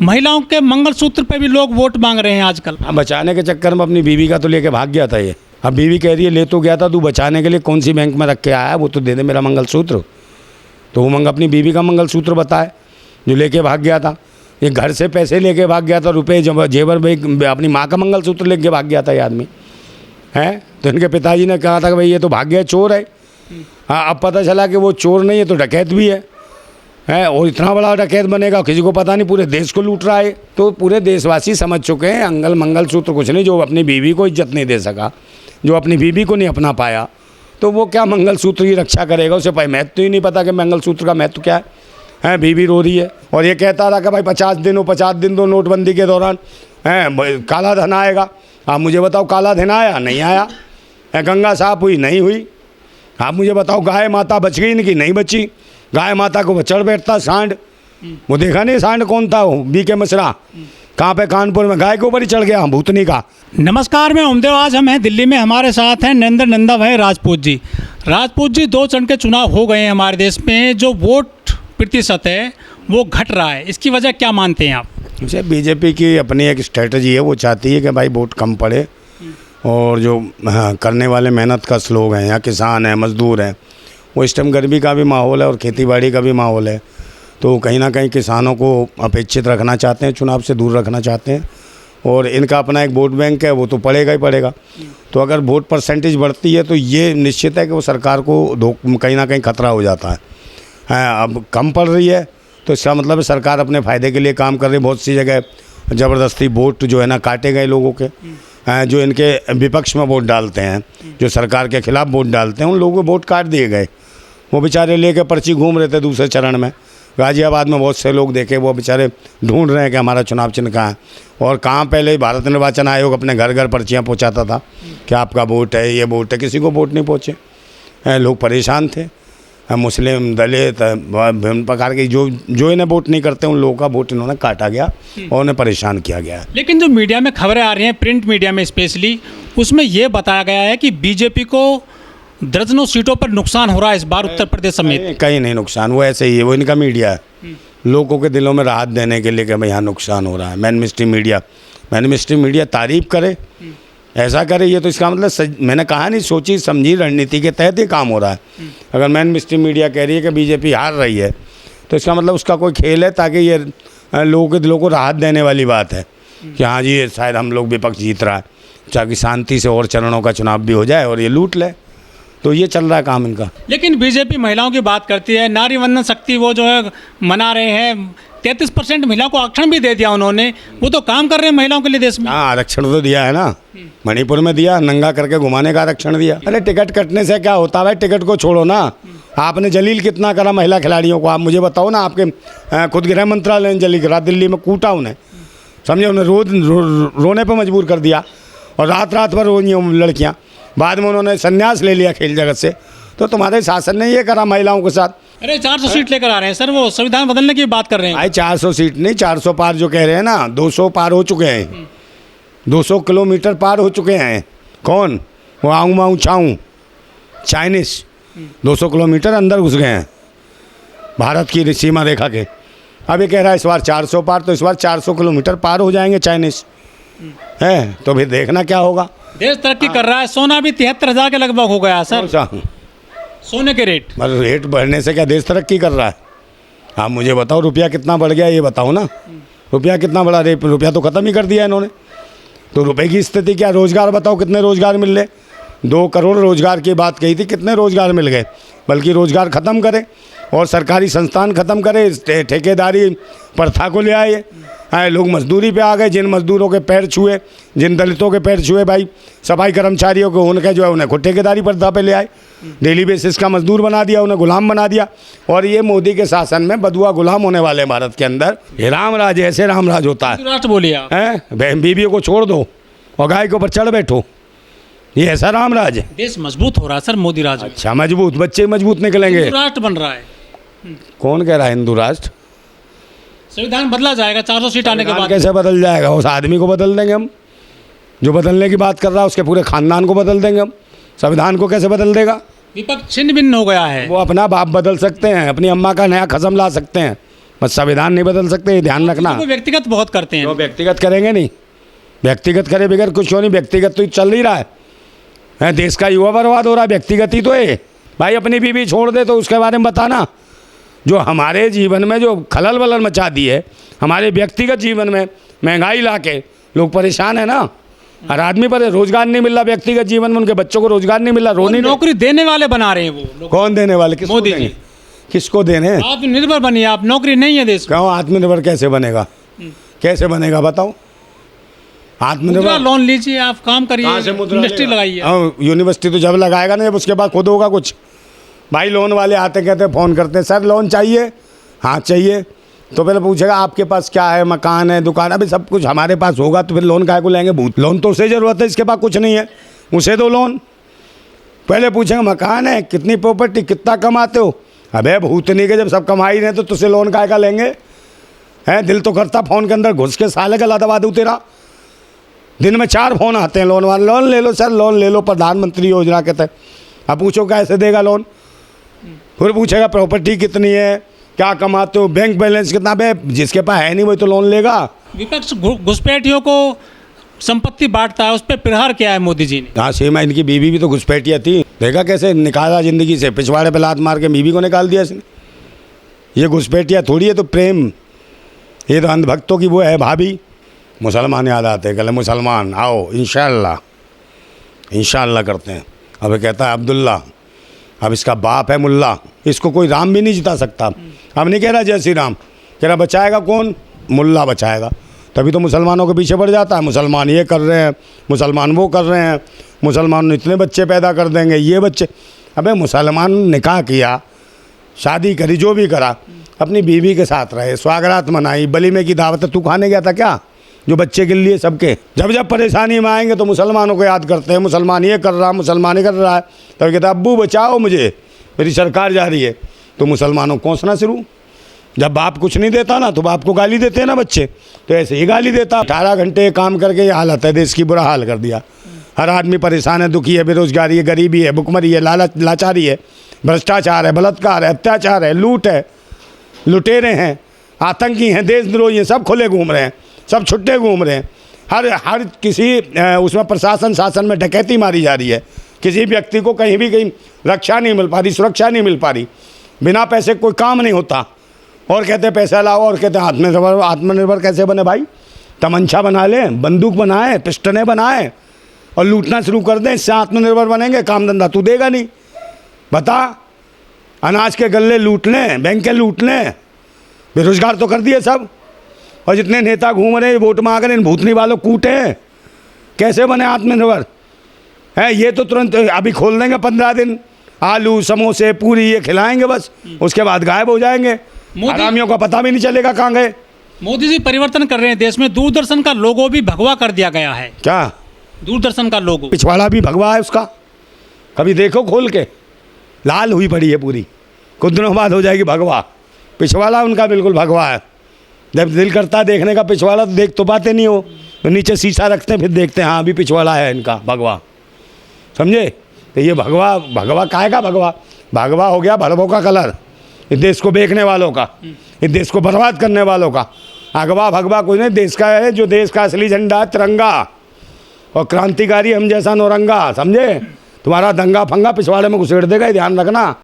महिलाओं के मंगलसूत्र पे भी लोग वोट मांग रहे हैं आजकल। हाँ, बचाने के चक्कर में अपनी बीवी का तो लेके भाग गया था ये। अब बीवी कह रही है ले तो गया था तू बचाने के लिए, कौन सी बैंक में रख के आया, वो तो दे दे मेरा मंगलसूत्र। तो वो अपनी बीवी का मंगलसूत्र बताए जो लेके भाग गया था। ये घर से पैसे लेके भाग गया था, रुपए जेवर में, अपनी माँ का मंगलसूत्र लेके भाग गया था ये आदमी है। तो इनके पिताजी ने कहा था कि भाई ये तो भाग गया, चोर है। हाँ, अब पता चला कि वो चोर नहीं है तो डकैत भी है और इतना बड़ा डकैत बनेगा किसी को पता नहीं, पूरे देश को लूट रहा है। तो पूरे देशवासी समझ चुके हैं मंगलसूत्र कुछ नहीं। जो अपनी बीवी को इज्जत नहीं दे सका, जो अपनी बीवी को नहीं अपना पाया, तो वो क्या मंगलसूत्र की रक्षा करेगा। उसे महत्व ही नहीं पता कि मंगलसूत्र का महत्व क्या है। बीवी रो रही है और ये कहता रहा कि भाई 50 दिन दो नोटबंदी के दौरान काला धन आएगा। आप मुझे बताओ काला धन आया? नहीं आया। गंगा साफ हुई? नहीं हुई। आप मुझे बताओ गाय माता बच गई इनकी? नहीं बची। गाय माता को चढ़ बैठता सांड, वो देखा नहीं सांड कौन था, वो BK मिश्रा कहाँ पे, कानपुर में गाय के ऊपर ही चढ़ गया भूतनी का। नमस्कार, मैं ओमदेव। आज हम हैं दिल्ली में, हमारे साथ हैं नरेंद्र नंदा भाई राजपूत जी। राजपूत जी, 2 चरण के चुनाव हो गए हैं हमारे देश में, जो वोट प्रतिशत है वो घट रहा है, इसकी वजह क्या मानते हैं आप? मुझे बीजेपी की अपनी एक स्ट्रेटजी है, वो चाहती है कि भाई वोट कम पड़े और जो करने वाले मेहनत कश लोग हैं, या किसान हैं, मजदूर हैं, वो इस टाइम गर्मी का भी माहौल है और खेतीबाड़ी का भी माहौल है, तो कहीं ना कहीं किसानों को अपेक्षित रखना चाहते हैं, चुनाव से दूर रखना चाहते हैं। और इनका अपना एक वोट बैंक है, वो तो पड़ेगा ही पड़ेगा। तो अगर वोट परसेंटेज बढ़ती है तो ये निश्चित है कि वो सरकार को कहीं ना कहीं खतरा हो जाता है। अब कम पड़ रही है तो इसका मतलब है सरकार अपने फ़ायदे के लिए काम कर रही है। बहुत सी जगह ज़बरदस्ती वोट जो है ना काटे गए लोगों के, जो इनके विपक्ष में वोट डालते हैं, जो सरकार के खिलाफ वोट डालते हैं, उन लोगों को वोट काट दिए गए। वो बेचारे लेके पर्ची घूम रहे थे दूसरे चरण में। गाजियाबाद में बहुत से लोग देखे, वो बेचारे ढूंढ रहे हैं कि हमारा चुनाव चिन्ह कहाँ है। और कहाँ पहले भारत निर्वाचन आयोग अपने घर घर पर्चियाँ पहुँचाता था कि आपका वोट है, ये वोट है, किसी को वोट नहीं पहुँचे। लोग परेशान थे, मुस्लिम, दलित, विभिन्न प्रकार के जो इन्हें वोट नहीं करते उन लोगों का वोट इन्होंने काटा गया और उन्हें परेशान किया गया। लेकिन जो मीडिया में खबरें आ रही हैं, प्रिंट मीडिया में स्पेशली, उसमें ये बताया गया है कि बीजेपी को दर्जनों सीटों पर नुकसान हो रहा है इस बार उत्तर प्रदेश समेत। कहीं नहीं नुकसान, वो ऐसे ही है, वो इनका मीडिया है, लोगों के दिलों में राहत देने के लिए कि भाई यहाँ नुकसान हो रहा है। मैन स्ट्रीम मीडिया तारीफ करे, ऐसा करे, ये तो इसका मतलब मैंने कहा नहीं, सोची समझी रणनीति के तहत ही काम हो रहा है। अगर मैन स्ट्रीम मीडिया कह रही है कि बीजेपी हार रही है तो इसका मतलब उसका कोई खेल है, ताकि ये लोगों के दिलों को राहत देने वाली बात है कि हाँ जी शायद हम लोग विपक्ष जीत रहा है, ताकि शांति से और चरणों का चुनाव भी हो जाए और ये लूट ले। तो ये चल रहा है काम इनका। लेकिन बीजेपी महिलाओं की बात करती है, नारी वंदन शक्ति वो जो है मना रहे हैं, 33% महिलाओं को आरक्षण भी दे दिया उन्होंने, वो तो काम कर रहे हैं महिलाओं के लिए देश में। हाँ, आरक्षण तो दिया है ना, मणिपुर में दिया, नंगा करके घुमाने का आरक्षण दिया। अरे टिकट कटने से क्या होता है, टिकट को छोड़ो ना। आपने जलील कितना करा महिला खिलाड़ियों को, आप मुझे बताओ ना। आपके खुद गृह मंत्रालय ने जलील करा, दिल्ली में कूटा उन्हें, समझे, उन्हें रोने पर मजबूर कर दिया और रात भर रो रही लड़कियाँ। बाद में उन्होंने संन्यास ले लिया खेल जगत से। तो तुम्हारे शासन ने ये करा महिलाओं के साथ। अरे 400 सीट लेकर आ रहे हैं सर, वो संविधान बदलने की बात कर रहे हैं। भाई 400 सीट नहीं, 400 पार जो कह रहे हैं ना, 200 पार हो चुके हैं, 200 किलोमीटर पार हो चुके हैं। कौन? वो आऊँ माऊँ छाऊँ चाइनीस 200 किलोमीटर अंदर घुस गए हैं भारत की सीमा रेखा के। अब ये कह रहा है इस बार 400 पार, तो इस बार 400 किलोमीटर पार हो जाएंगे चाइनीस है। तो फिर देखना क्या होगा। देश तरक्की कर रहा है, सोना भी 73,000 के लगभग हो गया सर, सोने के रेट। मतलब रेट बढ़ने से क्या देश तरक्की कर रहा है? आप मुझे बताओ, रुपया कितना बढ़ गया ये बताओ ना। रुपया कितना बढ़ा? रुपया तो ख़त्म ही कर दिया इन्होंने। तो रुपए की स्थिति क्या? रोज़गार बताओ, कितने रोज़गार मिल रहे? 2 करोड़ रोज़गार की बात कही थी, कितने रोज़गार मिल गए? बल्कि रोज़गार ख़त्म करे और सरकारी संस्थान ख़त्म करे, ठेकेदारी प्रथा को ले आए। लोग मजदूरी पे आ गए, जिन मजदूरों के पैर छुए, जिन दलितों के पैर छुए भाई, सफाई कर्मचारियों को, उनके जो है उन्हें ठेकेदारी प्रथा पे ले आए, डेली बेसिस का मजदूर बना दिया, उन्हें गुलाम बना दिया। और ये मोदी के शासन में बदुआ गुलाम होने वाले भारत के अंदर। ये राम राज, ऐसे राम राज होता है। बोलिए बीवियों को छोड़ दो और गाय के ऊपर चढ़ बैठो, ये ऐसा राम राज है। देश मजबूत हो रहा है सर मोदी राज। अच्छा, मजबूत, बच्चे मजबूत निकलेंगे। राष्ट्र बन रहा है। कौन कह रहा है हिंदू राष्ट्र? संविधान बदला जाएगा 400 सीट आने के बाद। कैसे बदल जाएगा? उस आदमी को बदल देंगे हम, जो बदलने की बात कर रहा है, उसके पूरे खानदान को बदल देंगे हम। संविधान को कैसे बदल देगा? विपक्ष छिन्न भिन्न हो गया है। वो अपना बाप बदल सकते हैं, अपनी अम्मा का नया खसम ला सकते हैं, बस संविधान नहीं बदल सकते, ये ध्यान रखना। तो व्यक्तिगत बहुत करते हैं। तो व्यक्तिगत करेंगे नहीं, व्यक्तिगत करे बगैर कुछ हो नहीं। व्यक्तिगत तो चल नहीं रहा है, देश का युवा बर्बाद हो रहा है, व्यक्तिगत ही तो है भाई। अपनी बीवी छोड़ दे तो उसके बारे में बताना। जो हमारे जीवन में जो खलल बलल मचा दी है, हमारे व्यक्तिगत जीवन में महंगाई ला के लोग परेशान है ना। हर आदमी पर रोजगार नहीं मिल रहा, व्यक्तिगत जीवन में उनके बच्चों को रोजगार नहीं मिल रहा। रोनी नौकरी देने वाले बना रहे हैं वो लोग। कौन देने वाले? किसको मोदी देंगे? जी। किसको देने? आत्मनिर्भर बनिए आप, नौकरी नहीं है देश में। क्यों आत्मनिर्भर कैसे बनेगा? कैसे बनेगा बताओ? आत्मनिर्भर लोन लीजिए, आप काम करिए, इंडस्ट्री लगाइए। यूनिवर्सिटी तो जब लगाएगा ना, जब उसके बाद खुद होगा कुछ। भाई लोन वाले आते कहते फ़ोन करते हैं, सर लोन चाहिए। हाँ चाहिए, तो पहले पूछेगा आपके पास क्या है, मकान है, दुकान है। अभी सब कुछ हमारे पास होगा तो फिर लोन काहे को लेंगे? भूत लोन तो उसे ज़रूरत है, इसके पास कुछ नहीं है, उसे दो लोन। पहले पूछेंगे मकान है, कितनी प्रॉपर्टी, कितना कमाते हो। अबे भूतनी के जब सब कमा ही रहे तो तुझसे लोन काहे का लेंगे? हैं, दिल तो करता फ़ोन के अंदर घुस के साले गला दबा दूँ तेरा। दिन में 4 फ़ोन आते हैं लोन वाले, लोन ले लो सर, लोन ले लो प्रधानमंत्री योजना के तहत। अब पूछो कैसे देगा लोन? फिर पूछेगा प्रॉपर्टी कितनी है, क्या कमाते हो, बैंक बैलेंस कितना। बे जिसके पास है नहीं वही तो लोन लेगा। विपक्ष घुसपैठियों को संपत्ति बांटता है, उस पर प्रहार किया है मोदी जी ने। हाँ सेम है, इनकी बीवी भी तो घुसपैठिया थी, देखा कैसे निकाला ज़िंदगी से। पिछवाड़े पे लात मार के बीवी को निकाल दिया इसने। ये घुसपैठिया थोड़ी है, तो प्रेम, ये तो अंधभक्तों की वो है भाभी। मुसलमान याद आते हैं, कहले मुसलमान आओ इंशाअल्लाह, इंशाअल्लाह करते हैं। अब ये कहता है अब्दुल्ला, अब इसका बाप है मुल्ला, इसको कोई राम भी नहीं जिता सकता। अब नहीं कह रहा जय श्री राम, कह रहा बचाएगा कौन? मुल्ला बचाएगा। तभी तो मुसलमानों के पीछे पड़ जाता है। मुसलमान ये कर रहे हैं, मुसलमान वो कर रहे हैं, मुसलमान इतने बच्चे पैदा कर देंगे, ये बच्चे। अबे मुसलमान निकाह किया, शादी करी, जो भी करा, अपनी बीवी के साथ रहे, स्वागरात मनाई, वलीमे की दावत। तू खाने गया था क्या? जो बच्चे के लिए सबके। जब जब परेशानी में आएंगे तो मुसलमानों को याद करते हैं, मुसलमान ये कर रहा, मुसलमान ये कर रहा है। तब कहता है अब्बू बचाओ मुझे, मेरी सरकार जा रही है। तो मुसलमानों को कोसना शुरू। जब बाप कुछ नहीं देता ना तो बाप को गाली देते हैं ना बच्चे, तो ऐसे ही गाली देता। 18 घंटे काम करके ये हालत है, देश की बुरा हाल कर दिया। हर आदमी परेशान है, दुखी है, बेरोजगारी है, गरीबी है, भुखमरी है, लाचारी है, भ्रष्टाचार है, बलात्कार है, अत्याचार है, लूट है, लुटेरे हैं, आतंकी हैं, देशद्रोही हैं, सब खुले घूम रहे हैं, सब छुट्टे घूम रहे हैं। हर किसी उसमें प्रशासन शासन में डकैती मारी जा रही है। किसी व्यक्ति को कहीं भी कहीं रक्षा नहीं मिल पा रही, सुरक्षा नहीं मिल पा रही। बिना पैसे कोई काम नहीं होता। और कहते हैं पैसा लाओ, और कहते हैं आत्मनिर्भर। आत्मनिर्भर कैसे बने भाई? तमंचा बना लें, बंदूक बनाए, पिस्टनें बनाए और लूटना शुरू कर दें, इससे आत्मनिर्भर बनेंगे? काम धंधा तू देगा नहीं। बता, अनाज के गल्ले लूट लें, बैंकें लूट लें, बेरोजगार तो कर दिए सब। और जितने नेता घूम रहे हैं वोट मांग रहे हैं, इन भूतनी वालों कूटे। कैसे बने आत्मनिर्भर? है ये तो तुरंत अभी खोल देंगे 15 दिन, आलू समोसे पूरी ये खिलाएंगे बस, उसके बाद गायब हो जाएंगे। हरामियों का पता भी नहीं चलेगा कहाँ गए। मोदी जी परिवर्तन कर रहे हैं देश में। दूरदर्शन का लोगो भी भगवा कर दिया गया है। क्या दूरदर्शन का लोगो? पिछवाड़ा भी भगवा है उसका, कभी देखो खोल के, लाल हुई पड़ी है पूरी, कुछ दिनों बाद हो जाएगी भगवा। पिछवाड़ा उनका बिल्कुल भगवा है। जब दिल करता है देखने का पिछवाड़ा तो देख तो पाते नहीं हो, तो नीचे शीशा रखते हैं, फिर देखते हैं हाँ अभी पिछवाड़ा है इनका भगवा, समझे? तो ये भगवा, भगवा काहे का भगवा? भगवा हो गया भड़वों का कलर, इस देश को बेचने वालों का, इस देश को बर्बाद करने वालों का। अगवा भगवा कुछ नहीं, देश का है जो देश का असली झंडा है, तिरंगा। और क्रांतिकारी हम जैसा नौरंगा, समझे? तुम्हारा दंगा फंगा पिछवाड़े में घुसेड़ देगा, ध्यान रखना।